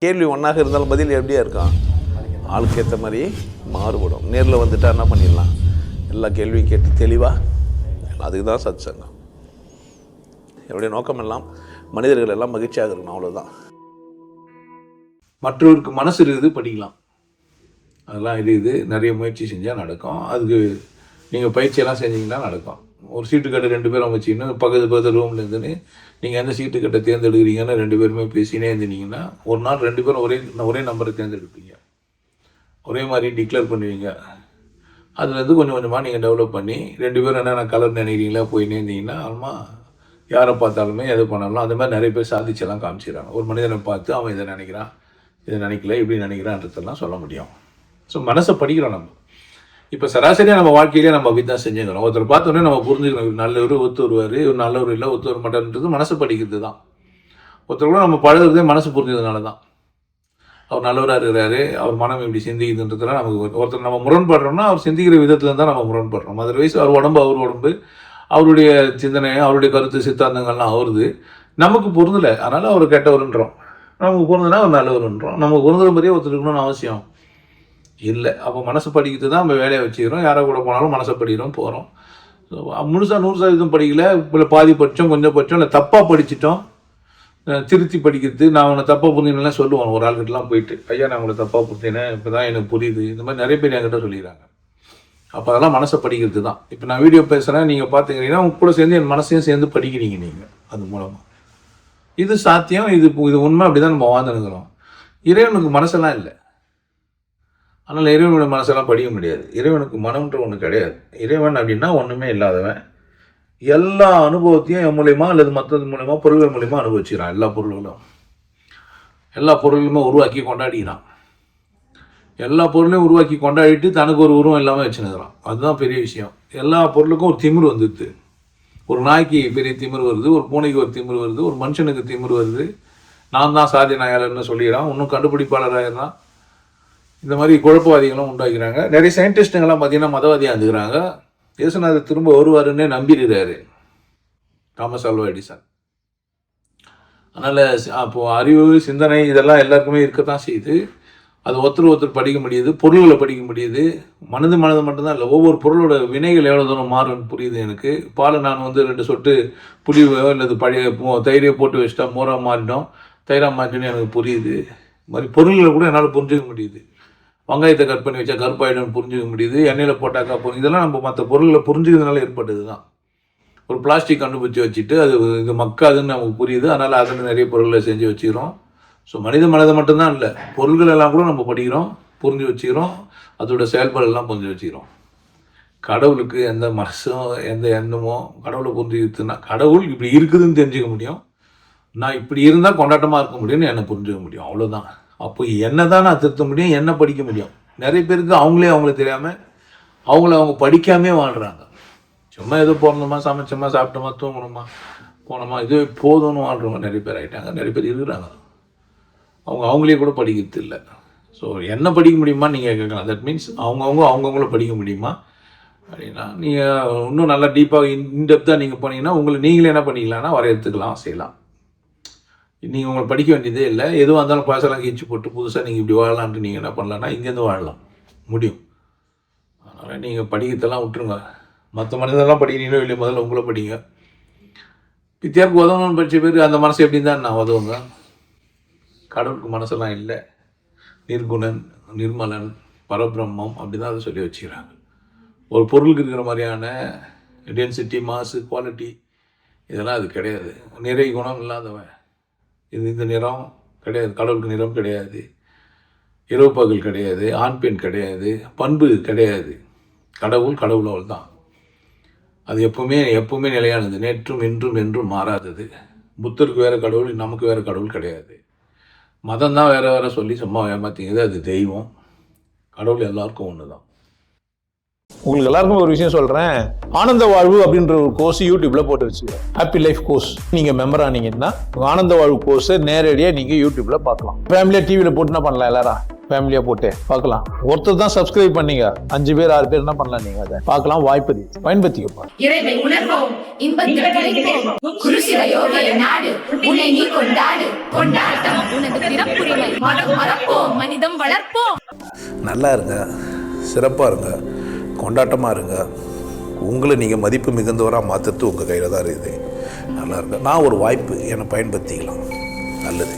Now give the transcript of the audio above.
கேள்வி ஒன்றாக இருந்தாலும் பதில் எப்படியா இருக்கும், ஆளுக்கு ஏற்ற மாதிரி மாறுபடும். நேரில் வந்துட்டால் என்ன பண்ணிடலாம், எல்லா கேள்வியும் கேட்டு தெளிவாக. அதுக்கு தான் சத் சங்கம். என்னுடைய நோக்கம் எல்லாம் மனிதர்கள் எல்லாம் மகிழ்ச்சியாக இருக்கணும், அவ்வளோதான். மற்றவருக்கு மனசு இருக்குது, படிக்கலாம். அதெல்லாம் இது நிறைய முயற்சி செஞ்சால் நடக்கும். அதுக்கு நீங்கள் பயிற்சியெல்லாம் செஞ்சீங்கன்னா நடக்கும். ஒரு சீட்டு கட்டை 2 பேரும் வச்சிங்கன்னா பக்கத்து ரூமில் இருந்துன்னு நீங்கள் எந்த சீட்டு கட்டை தேர்ந்தெடுக்கிறீங்கன்னு 2 பேருமே பேசினே இருந்தீங்கன்னா ஒரு நாள் 2 பேரும் ஒரே நம்பரை தேர்ந்தெடுப்பீங்க, ஒரே மாதிரி டிக்ளேர் பண்ணுவீங்க. அதுலேருந்து கொஞ்சம் கொஞ்சமாக நீங்கள் டெவலப் பண்ணி 2 பேரும் என்னென்ன கலர் நினைக்கிறீங்களா போயினே இருந்தீங்கன்னா அம்மா யாரை பார்த்தாலுமே எது பண்ணாலும் அந்த மாதிரி நிறைய பேர் சாதிச்செல்லாம் காமிச்சிடறாங்க. ஒரு மனிதனை பார்த்து அவன் இதை நினைக்கிறான், இதை நினைக்கல, இப்படி நினைக்கிறான்றதெல்லாம் சொல்ல முடியும். ஸோ மனசை படிக்கிறோம் நம்ம. இப்போ சராசரியாக நம்ம வாழ்க்கையிலே நம்ம அப்படி தான் செஞ்சுக்கிறோம். ஒருத்தர் பார்த்தோன்னே நம்ம புரிஞ்சுக்கிறோம், இவர் நல்லவர், ஒத்து வருவார், இவர் நல்லவர் இல்லை, ஒத்து வர மாட்டார்ன்றது மனசை படிக்கிறது தான். ஒருத்தர் கூட நம்ம பழகிறதே மனசு புரிஞ்சதுனால தான். அவர் நல்லவராக இருக்கிறாரு, அவர் மனம் இப்படி சிந்திக்குதுன்றதுலாம் நமக்கு. ஒருத்தர் நம்ம முரண்படுறோம்னா அவர் சிந்திக்கிற விதத்தில் தான் நம்ம முரண்படுறோம். அதர்வைஸ் அவர் உடம்பு அவருடைய சிந்தனை, அவருடைய கருத்து சித்தாந்தங்கள்லாம் அவருது. நமக்கு பொருந்தலை, அதனால் அவர் கெட்டவருன்றோம். நமக்கு பொருந்துனா அவர் நல்லவருன்றோம். நமக்கு பொருந்துற மாதிரியே ஒருத்தர் இருக்கணும்னு அவசியம் இல்லை. அப்போ மனசை படிக்கிறது தான் நம்ம வேலையை வச்சுக்கிறோம். யாரை கூட போனாலும் மனசை படிக்கிறோம், போகிறோம். ஸோ முழுசாக 100% படிக்கல, இப்போ பாதி படித்தோம், கொஞ்சம் படித்தோம், இல்லை தப்பாக படிச்சிட்டோம். திருத்தி படிக்கிறது, நான் உன்னை தப்பாக புரிஞ்சுனேன் சொல்லுவான். ஒரு ஆள்கிட்டலாம் போயிட்டு, ஐயா நான் உங்களை தப்பாக புரிஞ்சினேன், இப்போ தான் எனக்கு புரியுது, இந்த மாதிரி நிறைய பேர் என்கிட்ட சொல்லிடுறாங்க. அப்போ அதெல்லாம் மனசை படிக்கிறது தான். இப்போ நான் வீடியோ பேசுகிறேன், நீங்கள் பார்த்துக்கிறீங்கன்னா உங்க கூட சேர்ந்து என் மனசையும் சேர்ந்து படிக்கிறீங்க நீங்கள். அது மூலமாக இது சாத்தியம், இது உண்மை. அப்படி தான் நம்ம வாழ்ந்துருக்கிறோம். இறைவனுக்கு மனசெல்லாம் இல்லை, அதனால் இறைவனுடைய மனசெல்லாம் படிக்க முடியாது. இறைவனுக்கு மனம்ன்ற ஒன்று கிடையாது. இறைவன் அப்படின்னா ஒன்றுமே இல்லாதவன். எல்லா அனுபவத்தையும் என் மூலயமா அல்லது மற்றது மூலயமா பொருள்கள் மூலயமா அனுபவிச்சுக்கிறான். எல்லா பொருளுமே உருவாக்கி கொண்டாடிக்கிறான். எல்லா பொருளையும் உருவாக்கி கொண்டாடிட்டு தனக்கு ஒரு உருவம் இல்லாமல் வச்சுனுக்கிறான். அதுதான் பெரிய விஷயம். எல்லா பொருளுக்கும் ஒரு திமிரு வந்துடுது. ஒரு நாய்க்கு பெரிய திமிரு வருது, ஒரு பூனைக்கு ஒரு திமிரு வருது, ஒரு மனுஷனுக்கு திமிரு வருது. நான் தான் சாதி நாயாளர்னு சொல்லிக்கிறான், இன்னும் கண்டுபிடிப்பாளராகிறான். இந்த மாதிரி குழப்பவாதிகளும் உண்டாக்கிறாங்க. நிறைய சயின்டிஸ்ட்டுங்கெல்லாம் பார்த்தீங்கன்னா மதவாதியாக இருந்துக்கிறாங்க. இயேசுநாதர் திரும்ப வருவாருன்னே நம்பிடுறாரு தாமஸ் ஆல்வா எடிசன். அதனால் அப்போது அறிவு, சிந்தனை இதெல்லாம் எல்லாருக்குமே இருக்கத்தான் செய்யுது. அது ஒருத்தர் படிக்க முடியுது, பொருள்களை படிக்க முடியுது. மனது மட்டும்தான் இல்லை, ஒவ்வொரு பொருளோட வினைகள் எவ்வளோ தூரம் மாறும்னு புரியுது எனக்கு. பால் நான் 2 சொட்டு புளிவோ இல்லை பழைய தயிரையோ போட்டு வச்சுட்டா மோராக மாறிடும், தயிராக மாறிட்டோன்னு எனக்கு புரியுது. இது மாதிரி பொருள்களை கூட என்னால் புரிஞ்சுக்க முடியுது. வெங்காயத்தை கட் பண்ணி வச்சா கருப்பாயிடும்னு புரிஞ்சுக்க முடியுது, எண்ணெயில் போட்டாக்கா இதெல்லாம் நம்ம மற்ற பொருள்களை புரிஞ்சுக்கிறதுனால ஏற்பட்டது தான். ஒரு பிளாஸ்டிக் கண்டுபிடிச்சி வச்சுட்டு அது இது மக்காதுன்னு நமக்கு புரியுது, அதனால் அதில் நிறைய பொருள்களை செஞ்சு வச்சுக்கிறோம். ஸோ மனித மனதை மட்டும்தான் இல்லை, பொருள்கள் எல்லாம் கூட நம்ம படிக்கிறோம், புரிஞ்சு வச்சுக்கிறோம், அதோட செயல்பாடெல்லாம் புரிஞ்சு வச்சுக்கிறோம். கடவுளுக்கு எந்த மனசும் எந்த எண்ணமோ கடவுளை புரிஞ்சுக்கிறதுனா கடவுள் இப்படி இருக்குதுன்னு தெரிஞ்சுக்க முடியும், நான் இப்படி இருந்தால் கொண்டாட்டமாக இருக்க முடியும்னு என்னை புரிஞ்சுக்க முடியும், அவ்வளோதான். அப்போ என்ன தான் நான் திருத்த முடியும், என்ன படிக்க முடியும். நிறைய பேருக்கு அவங்களே தெரியாமல் அவங்க படிக்காமே வாழ்கிறாங்க. சும்மா ஏதோ பிறந்தோமா, சமைச்சோமா, சாப்பிட்டோமா, தூங்கணுமா, போனோமா, இது போதும்னு வாழ்கிறவங்க நிறைய பேர் ஆகிட்டாங்க, நிறைய பேர் இருக்கிறாங்க. அவங்களே கூட படிக்கிறது இல்லை. ஸோ என்ன படிக்க முடியுமா நீங்கள் கேட்கலாம். தட் மீன்ஸ் அவங்கவுங்கள படிக்க முடியுமா அப்படின்னா, நீங்கள் இன்னும் நல்லா டீப்பாக இன்டெப்த்தாக நீங்கள் போனீங்கன்னா நீங்களே என்ன பண்ணிக்கலாம்னா வரையறுத்துக்கலாம், செய்யலாம். நீங்கள் உங்களை படிக்க வேண்டியதே இல்லை. எதுவாக இருந்தாலும் பாசெல்லாம் கீழ்ச்சி போட்டு புதுசாக நீங்கள் இப்படி வாழலான்ட்டு நீங்கள் என்ன பண்ணலான்னா இங்கேருந்து வாழலாம் முடியும். அதனால் நீங்கள் படிக்கிறதெல்லாம் விட்டுருங்க. மற்ற மனிதெல்லாம் படிக்கிறீங்களோ இல்லையா, முதல்ல உங்களை படிங்க. பித்தியாருக்கு உதவணும்னு படித்த பேர் அந்த மனசு எப்படி தான் நான் உதவுங்க. கடவுளுக்கு மனசெல்லாம் இல்லை, நிர்குணன், நிர்மலன், பரபிரம்மம் அப்படி தான் அதை சொல்லி வச்சுக்கிறாங்க. ஒரு பொருளுக்கு இருக்கிற மாதிரியான டென்சிட்டி, மாசு, குவாலிட்டி இதெல்லாம் அது கிடையாது. நிறை குணம் இல்லாதவன். இந்த நிறம் கிடையாது, கடவுளுக்கு நிறம் கிடையாது, இரவு பகல் கிடையாது, ஆண் பெண் கிடையாது, பண்பு கிடையாது. கடவுள் அவள் தான். அது எப்பவுமே நிலையானது, நேற்றும் இன்றும் என்றும் மாறாதது. புத்தருக்கு வேறு கடவுள், நமக்கு வேறு கடவுள் கிடையாது. மதம் தான் வேறு சொல்லி சும்மா ஏமாற்றிங்கிறது, அது தெய்வம். கடவுள் எல்லாருக்கும் ஒன்று தான். உங்களுக்கு எல்லாருக்கும் ஒரு விஷயம் சொல்கிறேன், ஆனந்த வாழ்வு அப்படின்ற ஒரு கோர்ஸ் யூடியூப்பில் போட்டு வச்சுருக்கேன். Happy life course. நீங்கள் மெம்பர் ஆனீங்கன்னா ஆனந்த வாழ்வு கோர்ஸை நேரடியாக நீங்கள் யூடியூப்பில் பார்க்கலாம். ஃபேமிலியாக டிவியில் போட்டு என்ன பண்ணலாம், எல்லாரும் ஃபேமிலியாக போட்டு பார்க்கலாம். ஒருத்தர் தான் சப்ஸ்கிரைப் பண்ணீங்க, 5 பேர் 6 பேர் என்ன பண்ணலாம், நீங்கள் அதை பார்க்கலாம். வாய்ப்பு இருக்கு, பயன்படுத்திக்கப்பா. இறைவை உணர்வோம், இன்பத்தில் கிடைப்போம். குருசில யோகிய நாடு, உன்னை நீ கொண்டாடு. கொண்டாட்டம் உனது பிறப்புரிமை. மதம் மறப்போம், மனிதம் வளர்ப்போம். நல்லா இருங்க, சிறப்பாக இருங்க, கொண்டாட்டமாக இருங்க. உங்களை நீங்கள் மதிப்பு மிகுந்தவராக மாற்றுறது உங்கள் கையில் தான் இருக்குது. நல்லா இருங்க. நான் ஒரு வாய்ப்பு என்னை பயன்படுத்திக்கலாம். நல்லது.